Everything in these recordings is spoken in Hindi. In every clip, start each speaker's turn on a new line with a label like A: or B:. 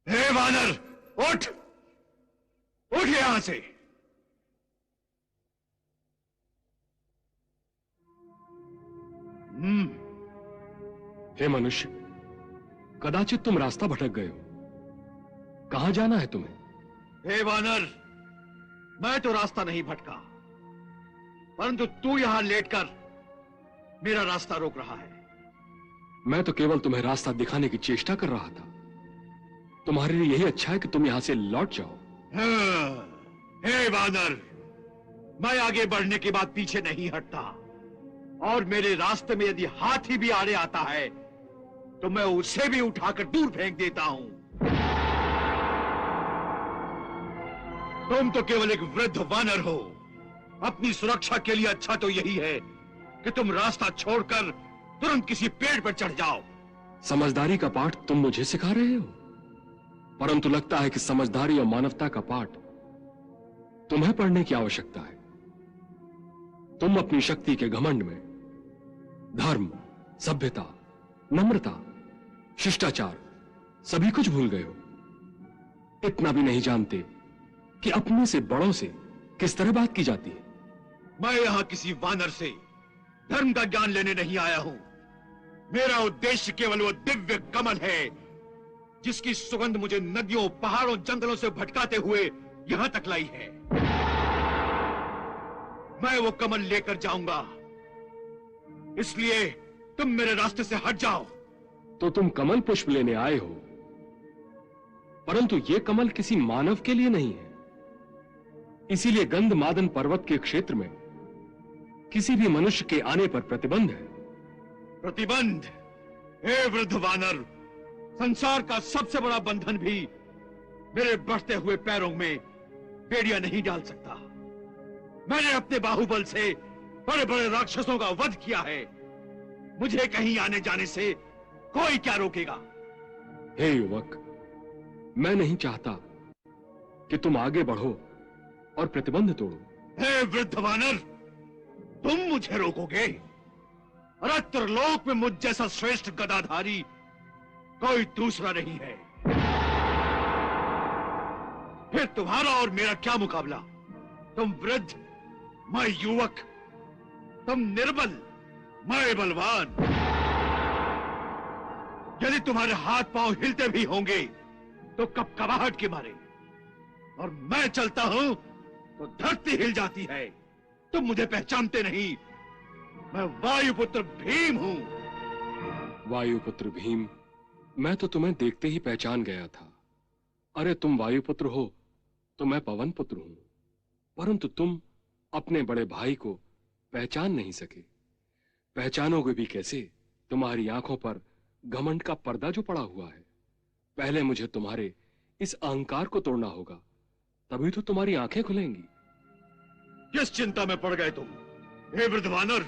A: हे वानर, उठ, उठ यहां से।
B: हे मनुष्य, कदाचित तुम रास्ता भटक गए हो। कहां जाना है तुम्हें?
A: हे वानर, मैं तो रास्ता नहीं भटका, परंतु तू यहां लेटकर मेरा रास्ता रोक रहा है।
B: मैं तो केवल तुम्हें रास्ता दिखाने की चेष्टा कर रहा था। तुम्हारे लिए यही अच्छा है कि तुम यहां से लौट जाओ।
A: हे वानर, मैं आगे बढ़ने के बाद पीछे नहीं हटता, और मेरे रास्ते में यदि हाथी भी आड़े आता है तो मैं उसे भी उठाकर दूर फेंक देता हूं। तुम तो केवल एक वृद्ध वानर हो। अपनी सुरक्षा के लिए अच्छा तो यही है कि तुम रास्ता छोड़कर तुरंत किसी पेड़ पर चढ़ जाओ।
B: समझदारी का पाठ तुम मुझे सिखा रहे हो, परंतु लगता है कि समझदारी और मानवता का पाठ तुम्हें पढ़ने की आवश्यकता है। तुम अपनी शक्ति के घमंड में धर्म, सभ्यता, नम्रता, शिष्टाचार सभी कुछ भूल गए हो। इतना भी नहीं जानते कि अपने से बड़ों से किस तरह बात की जाती है।
A: मैं यहां किसी वानर से धर्म का ज्ञान लेने नहीं आया हूं। मेरा उद्देश्य केवल वो दिव्य कमल है जिसकी सुगंध मुझे नदियों, पहाड़ों, जंगलों से भटकाते हुए यहां तक लाई है। मैं वो कमल लेकर जाऊंगा, इसलिए तुम मेरे रास्ते से हट जाओ।
B: तो तुम कमल पुष्प लेने आए हो, परंतु यह कमल किसी मानव के लिए नहीं है। इसीलिए गंधमादन पर्वत के क्षेत्र में किसी भी मनुष्य के आने पर प्रतिबंध है।
A: प्रतिबंध? हे वृद्ध वानर, संसार का सबसे बड़ा बंधन भी मेरे बढ़ते हुए पैरों में बेड़ियां नहीं डाल सकता। मैंने अपने बाहुबल से बड़े बड़े राक्षसों का वध किया है। मुझे कहीं आने जाने से कोई क्या रोकेगा?
B: हे युवक, मैं नहीं चाहता कि तुम आगे बढ़ो और प्रतिबंध तोड़ो।
A: हे वृद्ध वानर, तुम मुझे रोकोगे? अरे त्रिलोक में मुझ जैसा श्रेष्ठ गदाधारी कोई दूसरा नहीं है। फिर तुम्हारा और मेरा क्या मुकाबला? तुम वृद्ध, मैं युवक। तुम निर्बल, मैं बलवान। यदि तुम्हारे हाथ पांव हिलते भी होंगे तो कपकपाहट के मारे, और मैं चलता हूं तो धरती हिल जाती है। तुम मुझे पहचानते नहीं, मैं वायुपुत्र भीम हूं।
B: वायुपुत्र भीम, मैं तो तुम्हें देखते ही पहचान गया था। अरे तुम वायुपुत्र हो तो मैं पवन पुत्र हूं, परंतु तुम अपने बड़े भाई को पहचान नहीं सके। पहचानोगे भी कैसे? तुम्हारी आंखों पर घमंड का पर्दा जो पड़ा हुआ है। पहले मुझे तुम्हारे इस अहंकार को तोड़ना होगा, तभी तो तुम्हारी आंखें खुलेंगी।
A: किस चिंता में पड़ गए तुम? हे वृद्ध वानर,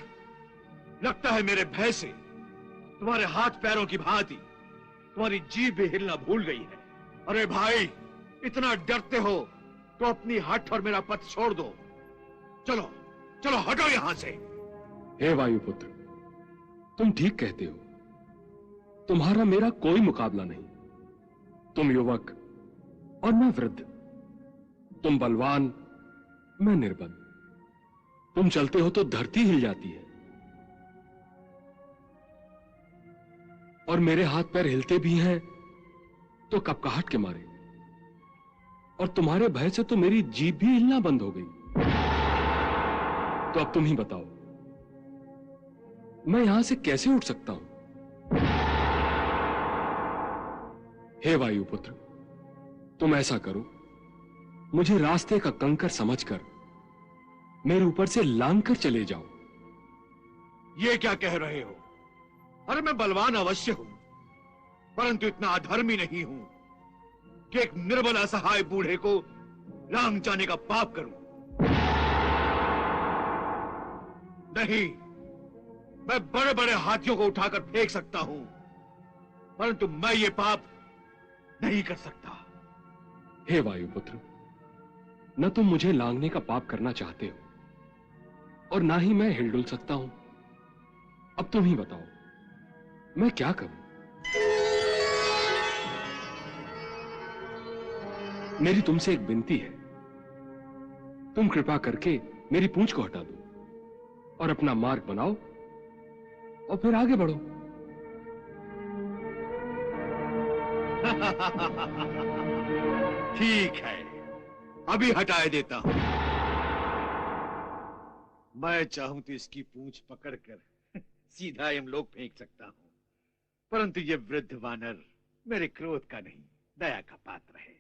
A: लगता है मेरे भय से तुम्हारे हाथ पैरों की भांति तुम्हारी जीभ भी हिलना भूल गई है। अरे भाई, इतना डरते हो तो अपनी हठ और मेरा पथ छोड़ दो। चलो चलो, हटो यहां से।
B: हे वायुपुत्र, तुम ठीक कहते हो। तुम्हारा मेरा कोई मुकाबला नहीं। तुम युवक और मैं वृद्ध। तुम बलवान, मैं निर्बल। तुम चलते हो तो धरती हिल जाती है, और मेरे हाथ पैर हिलते भी हैं तो कपकहाट के मारे, और तुम्हारे भय से तो मेरी जीभ भी हिलना बंद हो गई। तो अब तुम ही बताओ, मैं यहां से कैसे उठ सकता हूं? हे वायुपुत्र, तुम ऐसा करो, मुझे रास्ते का कंकर समझकर मेरे ऊपर से लांग कर चले जाओ।
A: ये क्या कह रहे हो? अरे मैं बलवान अवश्य हूं, परंतु इतना अधर्मी नहीं हूं कि एक निर्बल असहाय बूढ़े को लांग जाने का पाप करूं। नहीं, मैं बड़े बड़े हाथियों को उठाकर फेंक सकता हूं, परंतु मैं ये पाप नहीं कर सकता।
B: हे वायुपुत्र, न तुम मुझे लांघने का पाप करना चाहते हो और ना ही मैं हिलडुल सकता हूं। अब तुम ही बताओ, मैं क्या करूं? मेरी तुमसे एक विनती है, तुम कृपा करके मेरी पूंछ को हटा दो और अपना मार्ग बनाओ और फिर आगे बढ़ो।
A: ठीक है, अभी हटाए देता हूं। मैं चाहूं तो इसकी पूंछ पकड़कर सीधा यमलोक फेंक सकता हूं, परंतु ये वृद्ध वानर मेरे क्रोध का नहीं, दया का पात्र है।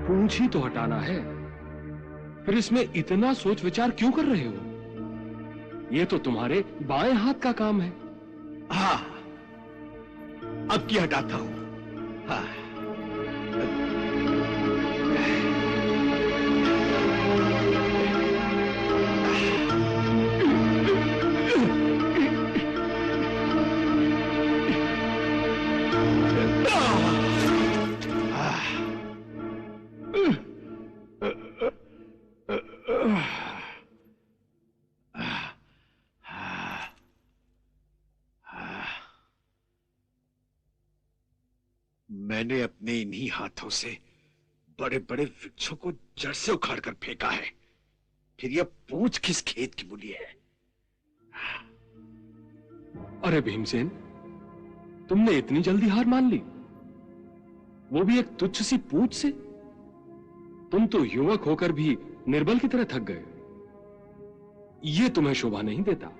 B: पूंछ ही तो हटाना है, फिर इसमें इतना सोच विचार क्यों कर रहे हो? यह तो तुम्हारे बाएं हाथ का काम है।
A: हाँ, अब की हटाता हूं। हाँ। मैंने अपने इन्हीं हाथों से बड़े बड़े वृक्षों को जड़ से उखाड़ कर फेंका है, फिर यह पूंछ किस खेत की बुली है?
B: अरे भीमसेन, तुमने इतनी जल्दी हार मान ली, वो भी एक तुच्छ सी पूंछ से? तुम तो युवक होकर भी निर्बल की तरह थक गए। ये तुम्हें शोभा नहीं देता।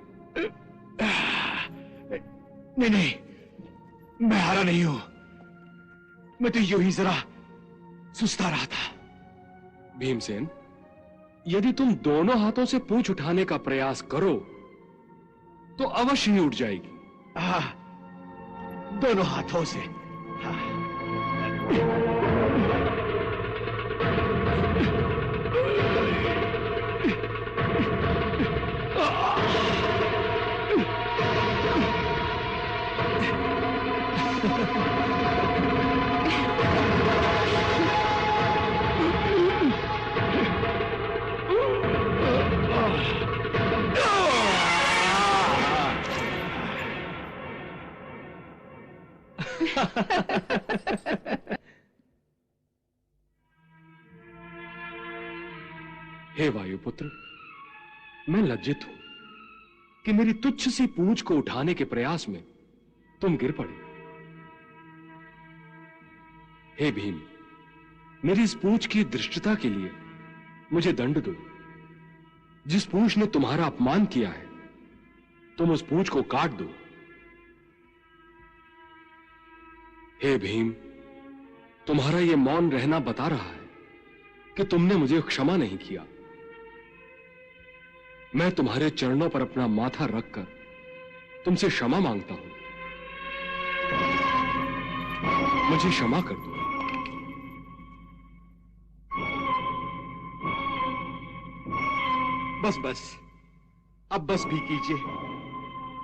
A: नहीं नहीं, मैं हारा नहीं हूं, मैं तो यूं ही जरा सुस्ता रहा था।
B: भीमसेन, यदि तुम दोनों हाथों से पूंछ उठाने का प्रयास करो तो अवश्य ही उठ जाएगी।
A: हाँ, दोनों हाथों से। हाँ।
B: हे वायुपुत्र, मैं लज्जित हूं कि मेरी तुच्छ सी पूंछ को उठाने के प्रयास में तुम गिर पड़े। हे भीम, मेरी इस पूंछ की दृष्टता के लिए मुझे दंड दो। जिस पूंछ ने तुम्हारा अपमान किया है, तुम उस पूंछ को काट दो। हे भीम, तुम्हारा यह मौन रहना बता रहा है कि तुमने मुझे क्षमा नहीं किया। मैं तुम्हारे चरणों पर अपना माथा रखकर तुमसे क्षमा मांगता हूं। मुझे क्षमा कर दो।
A: बस बस, अब बस भी कीजिए,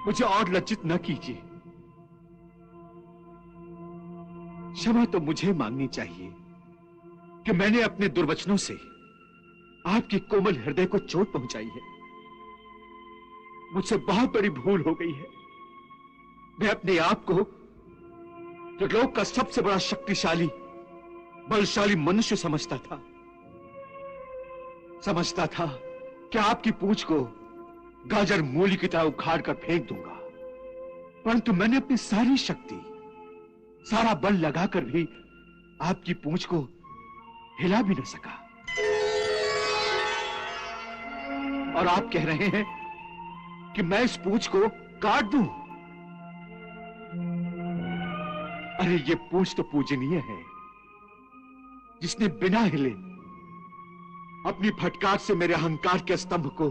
A: मुझे और लज्जित न कीजिए। क्षमा तो मुझे मांगनी चाहिए कि मैंने अपने दुर्वचनों से आपके कोमल हृदय को चोट पहुंचाई है। मुझसे बहुत बड़ी भूल हो गई है। मैं अपने आप को त्रिलोक का सबसे बड़ा शक्तिशाली, बलशाली मनुष्य समझता था। समझता था कि आपकी पूंछ को गाजर मूली की तरह उखाड़ कर फेंक दूंगा, परंतु मैंने अपनी सारी शक्ति, सारा बल लगाकर भी आपकी पूंछ को हिला भी न सका। और आप कह रहे हैं कि मैं इस पूंछ को काट दूं? अरे ये पूंछ तो पूजनीय है, जिसने बिना हिले अपनी फटकार से मेरे अहंकार के स्तंभ को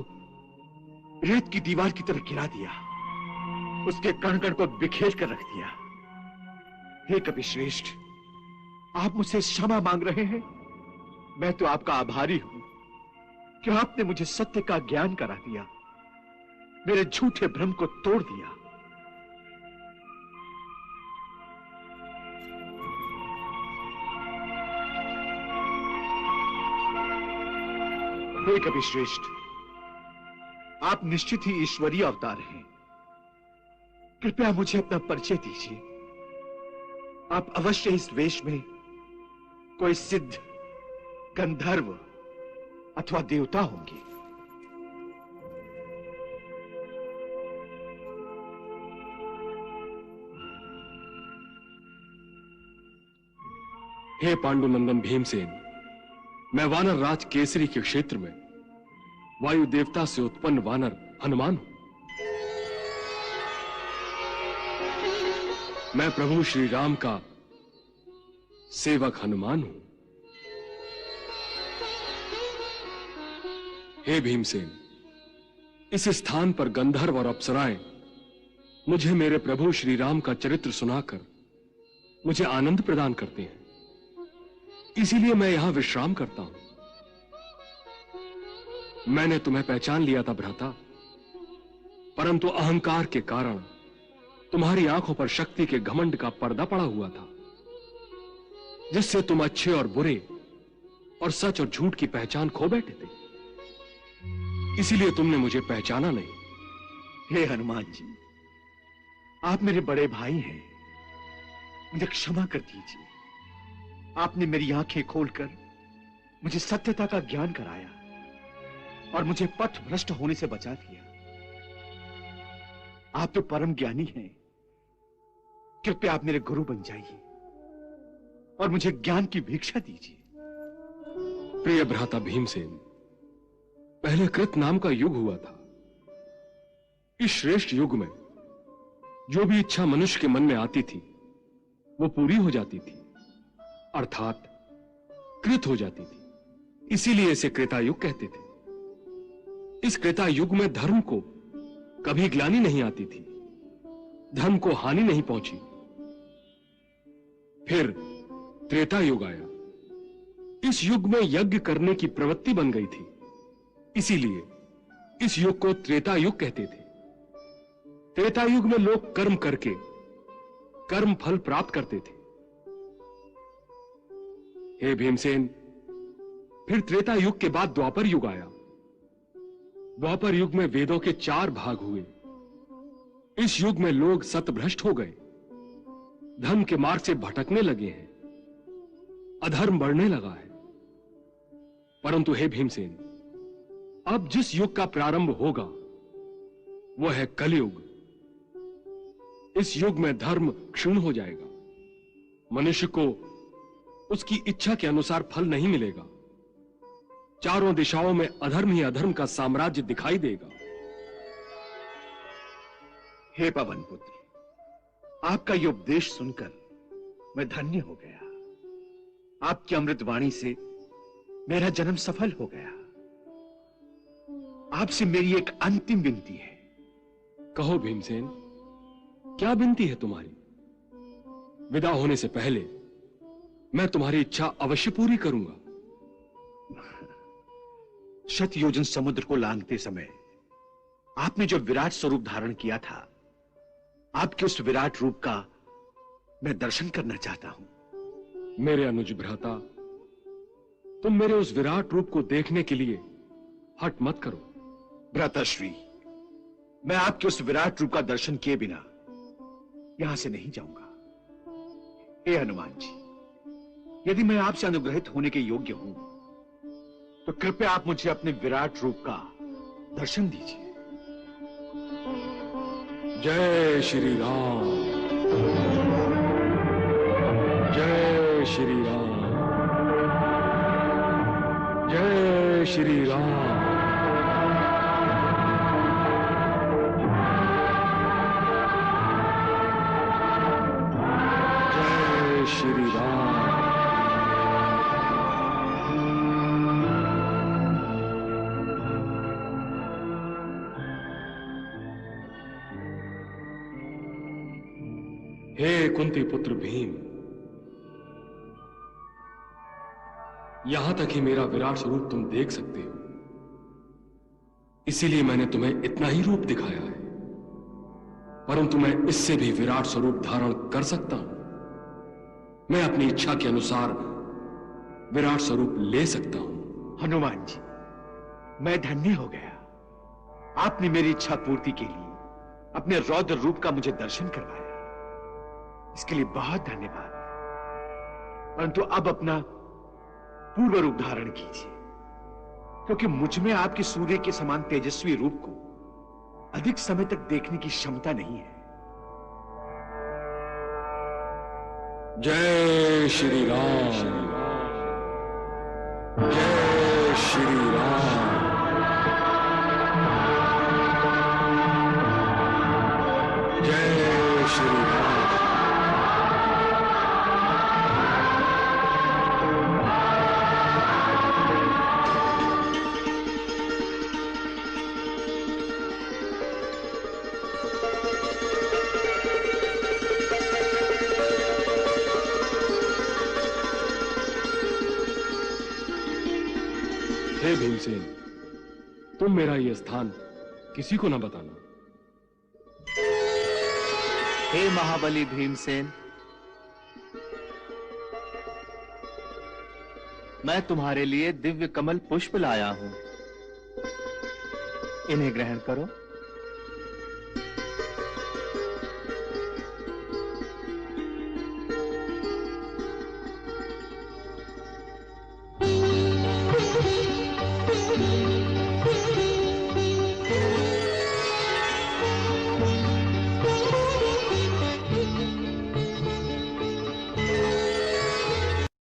A: रेत की दीवार की तरह गिरा दिया, उसके कण कण को बिखेर कर रख दिया। हे कपिश्रेष्ठ, आप मुझसे क्षमा मांग रहे हैं? मैं तो आपका आभारी हूं कि आपने मुझे सत्य का ज्ञान करा दिया, मेरे झूठे भ्रम को तोड़ दिया। हे कविश्रेष्ठ, आप निश्चित ही ईश्वरीय अवतार हैं। कृपया मुझे अपना परिचय दीजिए। आप अवश्य इस वेश में कोई सिद्ध, गंधर्व अथवा देवता होंगे।
B: हे पांडुनंदन भीमसेन, मैं वानर राज केसरी के क्षेत्र में वायु देवता से उत्पन्न वानर हनुमान हूं। मैं प्रभु श्री राम का सेवक हनुमान हूं। हे भीमसेन, इस स्थान पर गंधर्व और अप्सराएं मुझे मेरे प्रभु श्री राम का चरित्र सुनाकर मुझे आनंद प्रदान करते हैं, इसीलिए मैं यहां विश्राम करता हूं। मैंने तुम्हें पहचान लिया था भ्राता, परंतु अहंकार के कारण तुम्हारी आंखों पर शक्ति के घमंड का पर्दा पड़ा हुआ था, जिससे तुम अच्छे और बुरे और सच और झूठ की पहचान खो बैठे थे। इसीलिए तुमने मुझे पहचाना नहीं।
A: हे हनुमान जी, आप मेरे बड़े भाई हैं, मुझे क्षमा कर दीजिए। आपने मेरी आंखें खोलकर मुझे सत्यता का ज्ञान कराया और मुझे पथ भ्रष्ट होने से बचा दिया। आप तो परम ज्ञानी हैं, कृपया आप मेरे गुरु बन जाइए और मुझे ज्ञान की भिक्षा दीजिए।
B: प्रिय भ्राता भीमसेन, पहले कृत नाम का युग हुआ था। इस श्रेष्ठ युग में जो भी इच्छा मनुष्य के मन में आती थी वो पूरी हो जाती थी, अर्थात कृत हो जाती थी। इसीलिए इसे त्रेता युग कहते थे। इस त्रेता युग में धर्म को कभी ग्लानि नहीं आती थी, धर्म को हानि नहीं पहुंची। फिर त्रेता युग आया। इस युग में यज्ञ करने की प्रवृत्ति बन गई थी, इसीलिए इस युग को त्रेता युग कहते थे। त्रेता युग में लोग कर्म करके कर्म फल प्राप्त करते थे। हे भीमसेन, फिर त्रेता युग के बाद द्वापर युग आया। द्वापर युग में वेदों के 4 भाग हुए। इस युग में लोग सतभ्रष्ट हो गए, धर्म के मार्ग से भटकने लगे हैं, अधर्म बढ़ने लगा है। परंतु हे भीमसेन, अब जिस युग का प्रारंभ होगा वह है कलयुग। इस युग में धर्म क्षीण हो जाएगा, मनुष्य को उसकी इच्छा के अनुसार फल नहीं मिलेगा, चारों दिशाओं में अधर्म ही अधर्म का साम्राज्य दिखाई देगा।
A: हे पवन पुत्र, आपका ये उपदेश सुनकर मैं धन्य हो गया। आपकी अमृत वाणी से मेरा जन्म सफल हो गया। आपसे मेरी एक अंतिम विनती है।
B: कहो भीमसेन, क्या विनती है तुम्हारी? विदा होने से पहले मैं तुम्हारी इच्छा अवश्य पूरी करूंगा।
A: शत योजन समुद्र को लांघते समय आपने जो विराट स्वरूप धारण किया था, आपके उस विराट रूप का मैं दर्शन करना चाहता हूं।
B: मेरे अनुज भ्राता, तुम मेरे उस विराट रूप को देखने के लिए हट मत करो।
A: भ्राताश्री, मैं आपके उस विराट रूप का दर्शन किए बिना यहां से नहीं जाऊंगा। हे हनुमान जी, यदि मैं आपसे अनुग्रहित होने के योग्य हूं तो कृपया आप मुझे अपने विराट रूप का दर्शन दीजिए।
B: जय श्री राम, जय श्री राम, जय श्री राम। जय श्री राम। हे कुंती पुत्र भीम, यहां तक ही मेरा विराट स्वरूप तुम देख सकते हो, इसीलिए मैंने तुम्हें इतना ही रूप दिखाया है, परंतु मैं इससे भी विराट स्वरूप धारण कर सकता हूं। मैं अपनी इच्छा के अनुसार विराट स्वरूप ले सकता हूं।
A: हनुमान जी, मैं धन्य हो गया। आपने मेरी इच्छा पूर्ति के लिए अपने रौद्र रूप का मुझे दर्शन करवाया, इसके लिए बहुत धन्यवाद। परंतु अब अपना पूर्व रूप धारण कीजिए, क्योंकि मुझ में आपके सूर्य के समान तेजस्वी रूप को अधिक समय तक देखने की क्षमता नहीं है।
B: जय श्री राम, जय श्री राम, जय श्री राम। हे भीमसेन, तुम मेरा यह स्थान किसी को न बताना।
C: हे महाबली भीमसेन, मैं तुम्हारे लिए दिव्य कमल पुष्प लाया हूं, इन्हें ग्रहण करो।